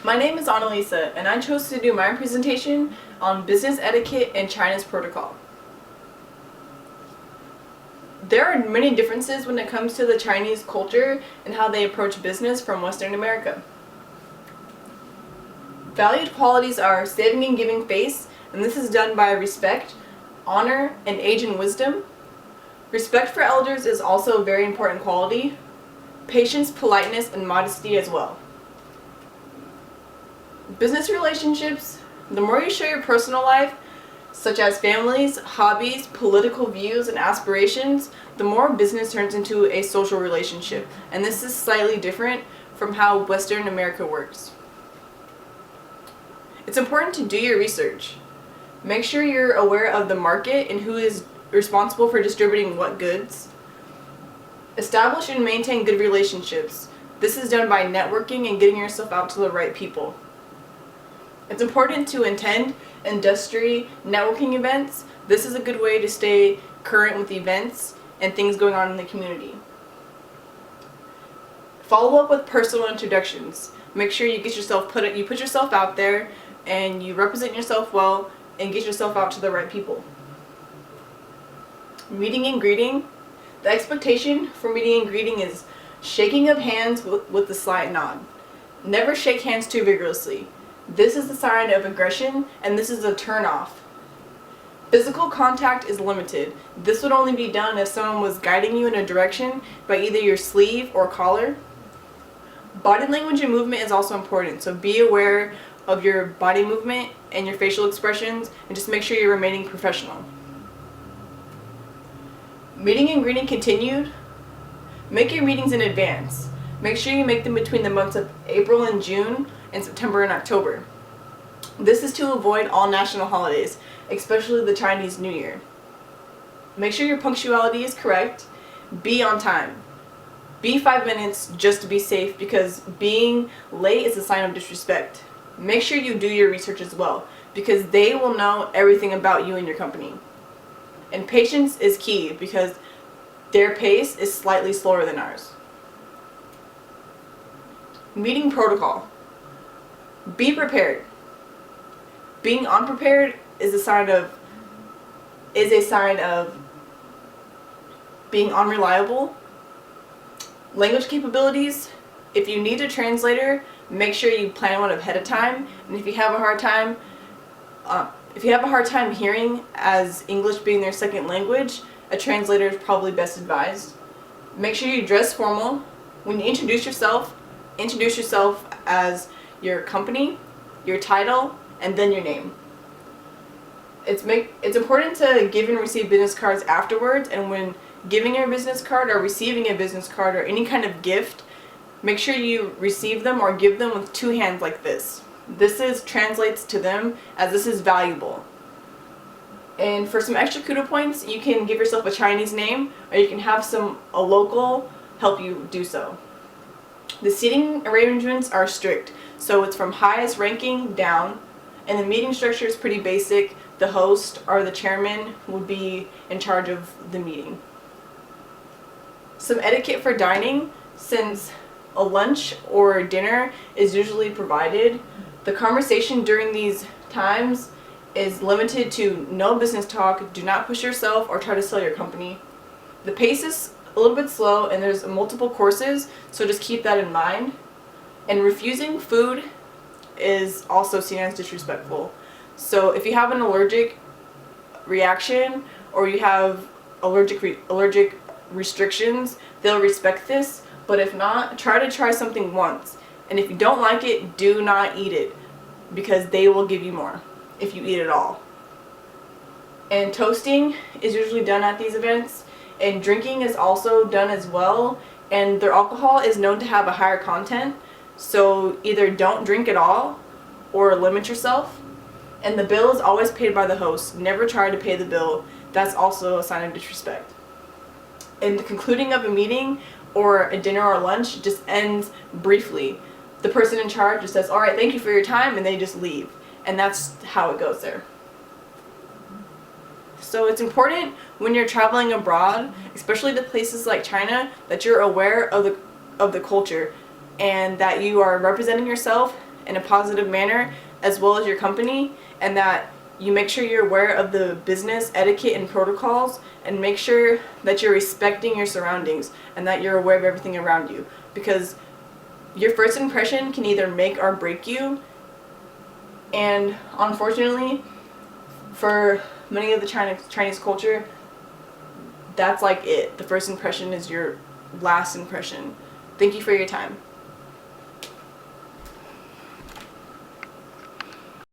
My name is Annalisa, and I chose to do my presentation on business etiquette and China's protocol. There are many differences when it comes to the Chinese culture and how they approach business from Western America. Valued qualities are saving and giving face, and this is done by respect, honor, and age and wisdom. Respect for elders is also a very important quality. Patience, politeness, and modesty as well. Business relationships, the more you share your personal life, such as families, hobbies, political views, and aspirations, the more business turns into a social relationship. And this is slightly different from how Western America works. It's important to do your research. Make sure you're aware of the market and who is responsible for distributing what goods. Establish and maintain good relationships. This is done by networking and getting yourself out to the right people. It's important to attend industry networking events. This is a good way to stay current with events and things going on in the community. Follow up with personal introductions. Make sure you put yourself out there and you represent yourself well and get yourself out to the right people. Meeting and greeting. The expectation for meeting and greeting is shaking of hands with a slight nod. Never shake hands too vigorously. This is a sign of aggression, and this is a turn-off. Physical contact is limited. This would only be done if someone was guiding you in a direction by either your sleeve or collar. Body language and movement is also important, so be aware of your body movement and your facial expressions, and just make sure you're remaining professional. Meeting and greeting continued. Make your meetings in advance. Make sure you make them between the months of April and June and September and October. This is to avoid all national holidays, especially the Chinese New Year. Make sure your punctuality is correct. Be on time. Be 5 minutes just to be safe, because being late is a sign of disrespect. Make sure you do your research as well, because they will know everything about you and your company. And patience is key, because their pace is slightly slower than ours. Meeting protocol. Be prepared. Being unprepared is a sign of being unreliable. Language capabilities. If you need a translator, make sure you plan one ahead of time. And if you have a hard time hearing, as English being their second language, a translator is probably best advised. Make sure you dress formal. When you introduce yourself as your company, your title, and then your name. It's important to give and receive business cards afterwards, and when giving your business card or receiving a business card or any kind of gift, make sure you receive them or give them with two hands like this. This translates to them as this is valuable. And for some extra kudo points, you can give yourself a Chinese name, or you can have a local help you do so. The seating arrangements are strict, so it's from highest ranking down, and the meeting structure is pretty basic. The host or the chairman would be in charge of the meeting. Some etiquette for dining. Since a lunch or dinner is usually provided, the conversation during these times is limited to no business talk. Do not push yourself or try to sell your company. The pace is a little bit slow, and there's multiple courses, so just keep that in mind. And refusing food is also seen as disrespectful. So if you have an allergic reaction or you have allergic restrictions, they'll respect this. But if not, try something once. And if you don't like it, do not eat it, because they will give you more if you eat it all. And toasting is usually done at these events, and drinking is also done as well, and their alcohol is known to have a higher content, so either don't drink at all or limit yourself. And the bill is always paid by the host. Never try to pay the bill. That's also a sign of disrespect. And the concluding of a meeting or a dinner or lunch just ends briefly. The person in charge just says, "All right, thank you for your time," and they just leave. And that's how it goes there. So it's important when you're traveling abroad, especially to places like China, that you're aware of the culture and that you are representing yourself in a positive manner, as well as your company, and that you make sure you're aware of the business etiquette and protocols, and make sure that you're respecting your surroundings and that you're aware of everything around you, because your first impression can either make or break you. And unfortunately, for many of the Chinese culture, that's like it. The first impression is your last impression. Thank you for your time.